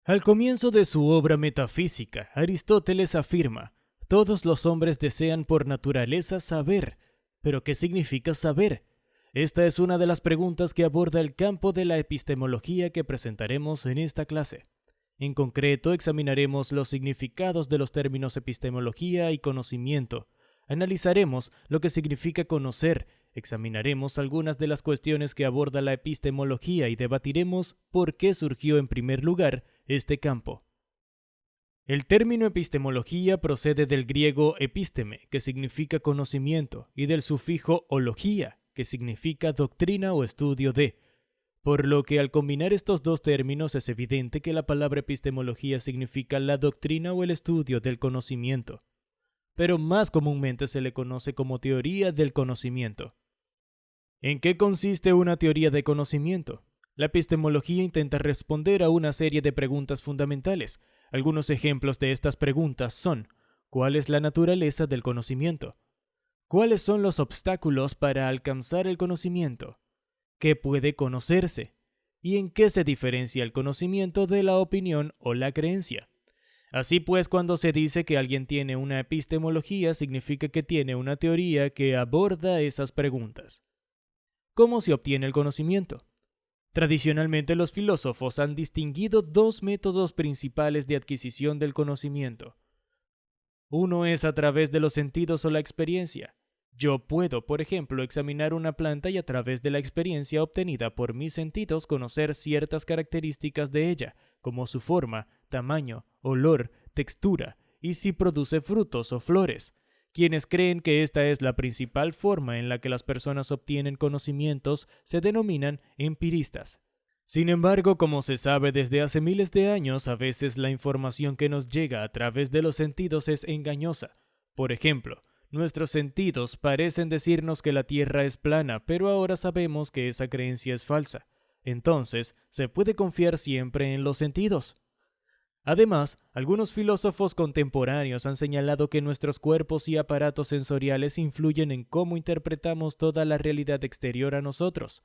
Al comienzo de su obra metafísica, Aristóteles afirma: todos los hombres desean por naturaleza saber. ¿Pero qué significa saber? Esta es una de las preguntas que aborda el campo de la epistemología que presentaremos en esta clase. En concreto, examinaremos los significados de los términos epistemología y conocimiento. Analizaremos lo que significa conocer, examinaremos algunas de las cuestiones que aborda la epistemología y debatiremos por qué surgió en primer lugar este campo. El término epistemología procede del griego episteme, que significa conocimiento, y del sufijo ología, que significa doctrina o estudio de. Por lo que al combinar estos dos términos es evidente que la palabra epistemología significa la doctrina o el estudio del conocimiento, pero más comúnmente se le conoce como teoría del conocimiento. ¿En qué consiste una teoría de conocimiento? La epistemología intenta responder a una serie de preguntas fundamentales. Algunos ejemplos de estas preguntas son: ¿cuál es la naturaleza del conocimiento? ¿Cuáles son los obstáculos para alcanzar el conocimiento? ¿Qué puede conocerse? ¿Y en qué se diferencia el conocimiento de la opinión o la creencia? Así pues, cuando se dice que alguien tiene una epistemología, significa que tiene una teoría que aborda esas preguntas. ¿Cómo se obtiene el conocimiento? Tradicionalmente, los filósofos han distinguido dos métodos principales de adquisición del conocimiento. Uno es a través de los sentidos o la experiencia. Yo puedo, por ejemplo, examinar una planta y a través de la experiencia obtenida por mis sentidos conocer ciertas características de ella, como su forma, tamaño, olor, textura, y si produce frutos o flores. Quienes creen que esta es la principal forma en la que las personas obtienen conocimientos se denominan empiristas. Sin embargo, como se sabe desde hace miles de años, a veces la información que nos llega a través de los sentidos es engañosa. Por ejemplo, nuestros sentidos parecen decirnos que la Tierra es plana, pero ahora sabemos que esa creencia es falsa. Entonces, ¿se puede confiar siempre en los sentidos? Además, algunos filósofos contemporáneos han señalado que nuestros cuerpos y aparatos sensoriales influyen en cómo interpretamos toda la realidad exterior a nosotros.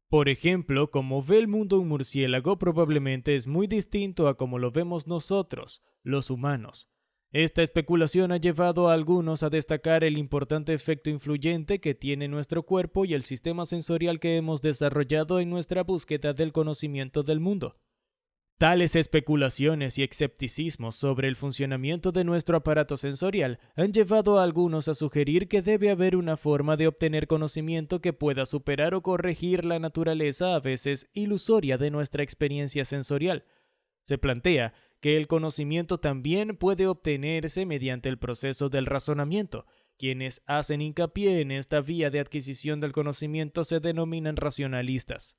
Por ejemplo, como ve el mundo un murciélago probablemente es muy distinto a como lo vemos nosotros, los humanos. Esta especulación ha llevado a algunos a destacar el importante efecto influyente que tiene nuestro cuerpo y el sistema sensorial que hemos desarrollado en nuestra búsqueda del conocimiento del mundo. Tales especulaciones y escepticismos sobre el funcionamiento de nuestro aparato sensorial han llevado a algunos a sugerir que debe haber una forma de obtener conocimiento que pueda superar o corregir la naturaleza a veces ilusoria de nuestra experiencia sensorial. Se plantea que el conocimiento también puede obtenerse mediante el proceso del razonamiento. Quienes hacen hincapié en esta vía de adquisición del conocimiento se denominan racionalistas.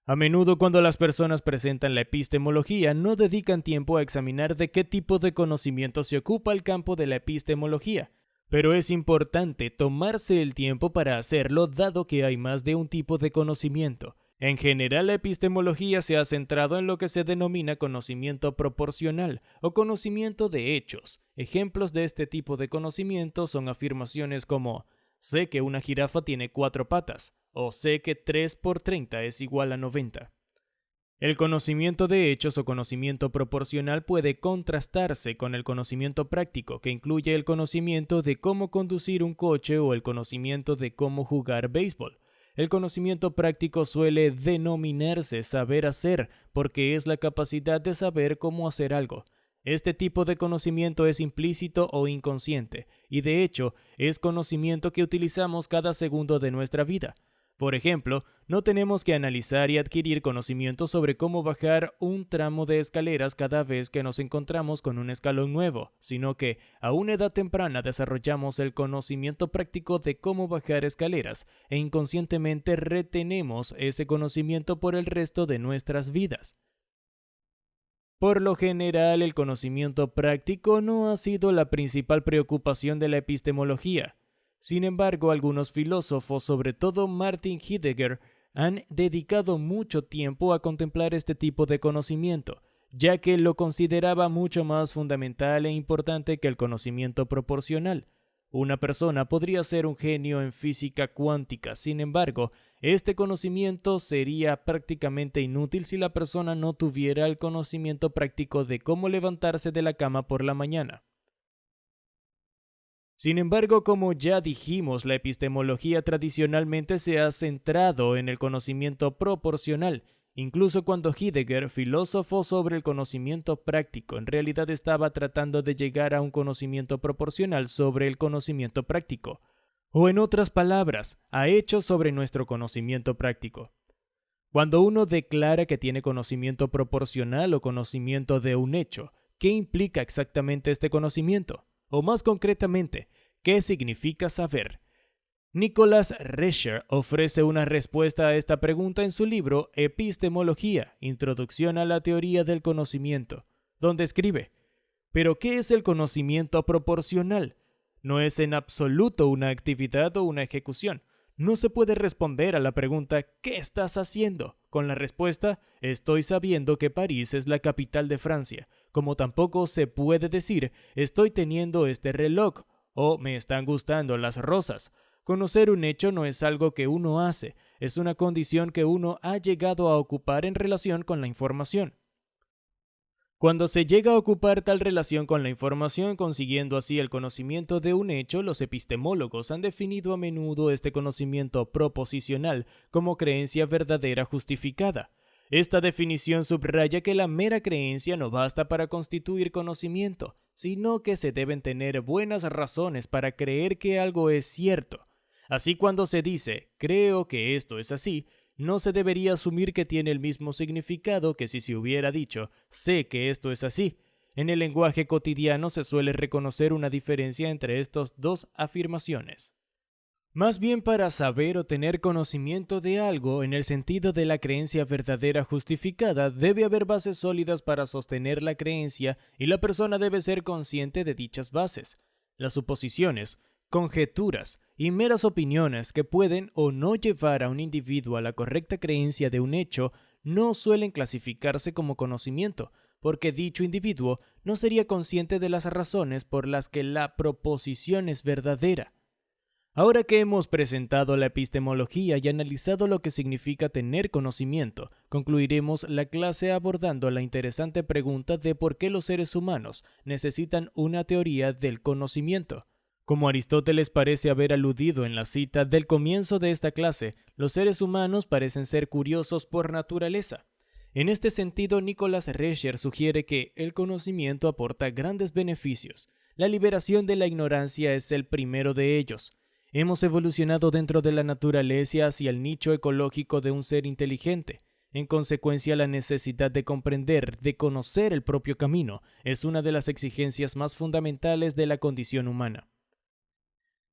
A menudo, cuando las personas presentan la epistemología, no dedican tiempo a examinar de qué tipo de conocimiento se ocupa el campo de la epistemología, pero es importante tomarse el tiempo para hacerlo, dado que hay más de un tipo de conocimiento. En general, la epistemología se ha centrado en lo que se denomina conocimiento proporcional o conocimiento de hechos. Ejemplos de este tipo de conocimiento son afirmaciones como: sé que una jirafa tiene 4 patas, o sé que 3 por 30 es igual a 90. El conocimiento de hechos o conocimiento proporcional puede contrastarse con el conocimiento práctico, que incluye el conocimiento de cómo conducir un coche o el conocimiento de cómo jugar béisbol. El conocimiento práctico suele denominarse saber hacer, porque es la capacidad de saber cómo hacer algo. Este tipo de conocimiento es implícito o inconsciente, y de hecho es conocimiento que utilizamos cada segundo de nuestra vida. Por ejemplo, no tenemos que analizar y adquirir conocimiento sobre cómo bajar un tramo de escaleras cada vez que nos encontramos con un escalón nuevo, sino que a una edad temprana desarrollamos el conocimiento práctico de cómo bajar escaleras e inconscientemente retenemos ese conocimiento por el resto de nuestras vidas. Por lo general, el conocimiento práctico no ha sido la principal preocupación de la epistemología. Sin embargo, algunos filósofos, sobre todo Martin Heidegger, han dedicado mucho tiempo a contemplar este tipo de conocimiento, ya que lo consideraba mucho más fundamental e importante que el conocimiento proporcional. Una persona podría ser un genio en física cuántica, sin embargo, Este conocimiento sería prácticamente inútil si la persona no tuviera el conocimiento práctico de cómo levantarse de la cama por la mañana. Sin embargo, como ya dijimos, la epistemología tradicionalmente se ha centrado en el conocimiento proporcional. Incluso cuando Heidegger, filósofo sobre el conocimiento práctico, en realidad estaba tratando de llegar a un conocimiento proporcional sobre el conocimiento práctico. O en otras palabras, a hechos sobre nuestro conocimiento práctico. Cuando uno declara que tiene conocimiento proporcional o conocimiento de un hecho, ¿qué implica exactamente este conocimiento? O más concretamente, ¿qué significa saber? Nicholas Rescher ofrece una respuesta a esta pregunta en su libro Epistemología, Introducción a la Teoría del Conocimiento, donde escribe: ¿pero qué es el conocimiento proporcional? No es en absoluto una actividad o una ejecución. No se puede responder a la pregunta ¿qué estás haciendo? Con la respuesta estoy sabiendo que París es la capital de Francia, como tampoco se puede decir estoy teniendo este reloj o me están gustando las rosas. Conocer un hecho no es algo que uno hace, es una condición que uno ha llegado a ocupar en relación con la información. Cuando se llega a ocupar tal relación con la información, consiguiendo así el conocimiento de un hecho, los epistemólogos han definido a menudo este conocimiento proposicional como creencia verdadera justificada. Esta definición subraya que la mera creencia no basta para constituir conocimiento, sino que se deben tener buenas razones para creer que algo es cierto. Así, cuando se dice «creo que esto es así», no se debería asumir que tiene el mismo significado que si se hubiera dicho «sé que esto es así». En el lenguaje cotidiano se suele reconocer una diferencia entre estas dos afirmaciones. Más bien, para saber o tener conocimiento de algo, en el sentido de la creencia verdadera justificada, debe haber bases sólidas para sostener la creencia y la persona debe ser consciente de dichas bases. Las suposiciones, conjeturas y meras opiniones que pueden o no llevar a un individuo a la correcta creencia de un hecho no suelen clasificarse como conocimiento, porque dicho individuo no sería consciente de las razones por las que la proposición es verdadera. Ahora que hemos presentado la epistemología y analizado lo que significa tener conocimiento, concluiremos la clase abordando la interesante pregunta de por qué los seres humanos necesitan una teoría del conocimiento. Como Aristóteles parece haber aludido en la cita del comienzo de esta clase, los seres humanos parecen ser curiosos por naturaleza. En este sentido, Nicholas Rescher sugiere que el conocimiento aporta grandes beneficios. La liberación de la ignorancia es el primero de ellos. Hemos evolucionado dentro de la naturaleza hacia el nicho ecológico de un ser inteligente. En consecuencia, la necesidad de comprender, de conocer el propio camino, es una de las exigencias más fundamentales de la condición humana.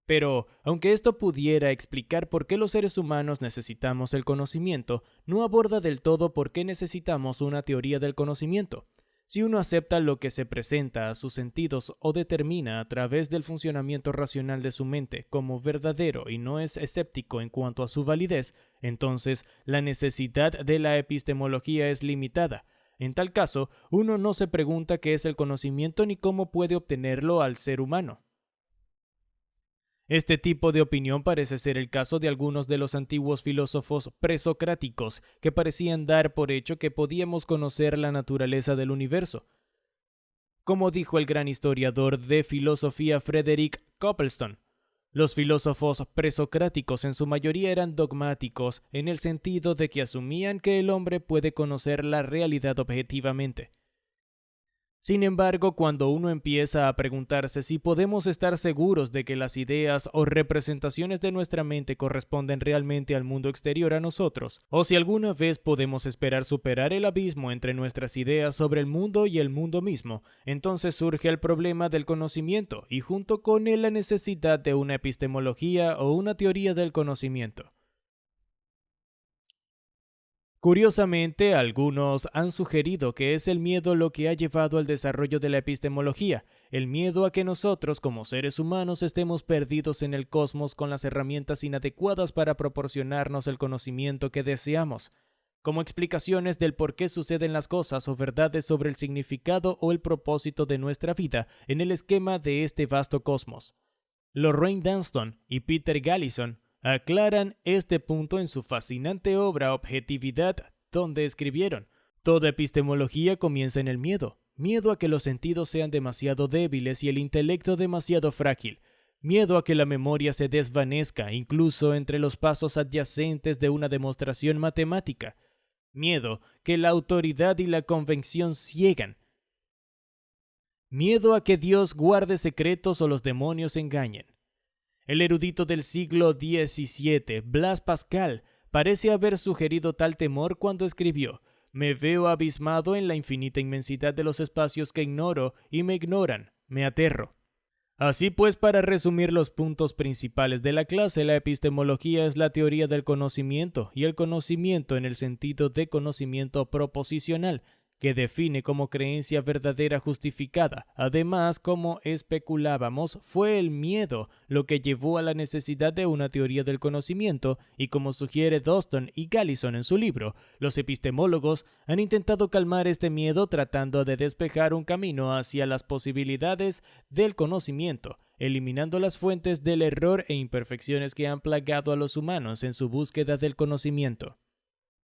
Pero, aunque esto pudiera explicar por qué los seres humanos necesitamos el conocimiento, no aborda del todo por qué necesitamos una teoría del conocimiento. Si uno acepta lo que se presenta a sus sentidos o determina a través del funcionamiento racional de su mente como verdadero y no es escéptico en cuanto a su validez, entonces la necesidad de la epistemología es limitada. En tal caso, uno no se pregunta qué es el conocimiento ni cómo puede obtenerlo al ser humano. Este tipo de opinión parece ser el caso de algunos de los antiguos filósofos presocráticos que parecían dar por hecho que podíamos conocer la naturaleza del universo. Como dijo el gran historiador de filosofía Frederick Copleston, los filósofos presocráticos en su mayoría eran dogmáticos en el sentido de que asumían que el hombre puede conocer la realidad objetivamente. Sin embargo, cuando uno empieza a preguntarse si podemos estar seguros de que las ideas o representaciones de nuestra mente corresponden realmente al mundo exterior a nosotros, o si alguna vez podemos esperar superar el abismo entre nuestras ideas sobre el mundo y el mundo mismo, entonces surge el problema del conocimiento y junto con él la necesidad de una epistemología o una teoría del conocimiento. Curiosamente, algunos han sugerido que es el miedo lo que ha llevado al desarrollo de la epistemología, el miedo a que nosotros, como seres humanos, estemos perdidos en el cosmos con las herramientas inadecuadas para proporcionarnos el conocimiento que deseamos, como explicaciones del por qué suceden las cosas o verdades sobre el significado o el propósito de nuestra vida en el esquema de este vasto cosmos. Lorraine Dunston y Peter Gallison aclaran este punto en su fascinante obra Objetividad, donde escribieron: toda epistemología comienza en el miedo, miedo a que los sentidos sean demasiado débiles y el intelecto demasiado frágil, miedo a que la memoria se desvanezca incluso entre los pasos adyacentes de una demostración matemática, miedo que la autoridad y la convención ciegan, miedo a que Dios guarde secretos o los demonios engañen. El erudito del siglo XVII, Blaise Pascal, parece haber sugerido tal temor cuando escribió: me veo abismado en la infinita inmensidad de los espacios que ignoro y me ignoran, me aterro. Así pues, para resumir los puntos principales de la clase, la epistemología es la teoría del conocimiento, y el conocimiento en el sentido de conocimiento proposicional, que define como creencia verdadera justificada. Además, como especulábamos, fue el miedo lo que llevó a la necesidad de una teoría del conocimiento, y como sugiere Doston y Galison en su libro, los epistemólogos han intentado calmar este miedo tratando de despejar un camino hacia las posibilidades del conocimiento, eliminando las fuentes del error e imperfecciones que han plagado a los humanos en su búsqueda del conocimiento.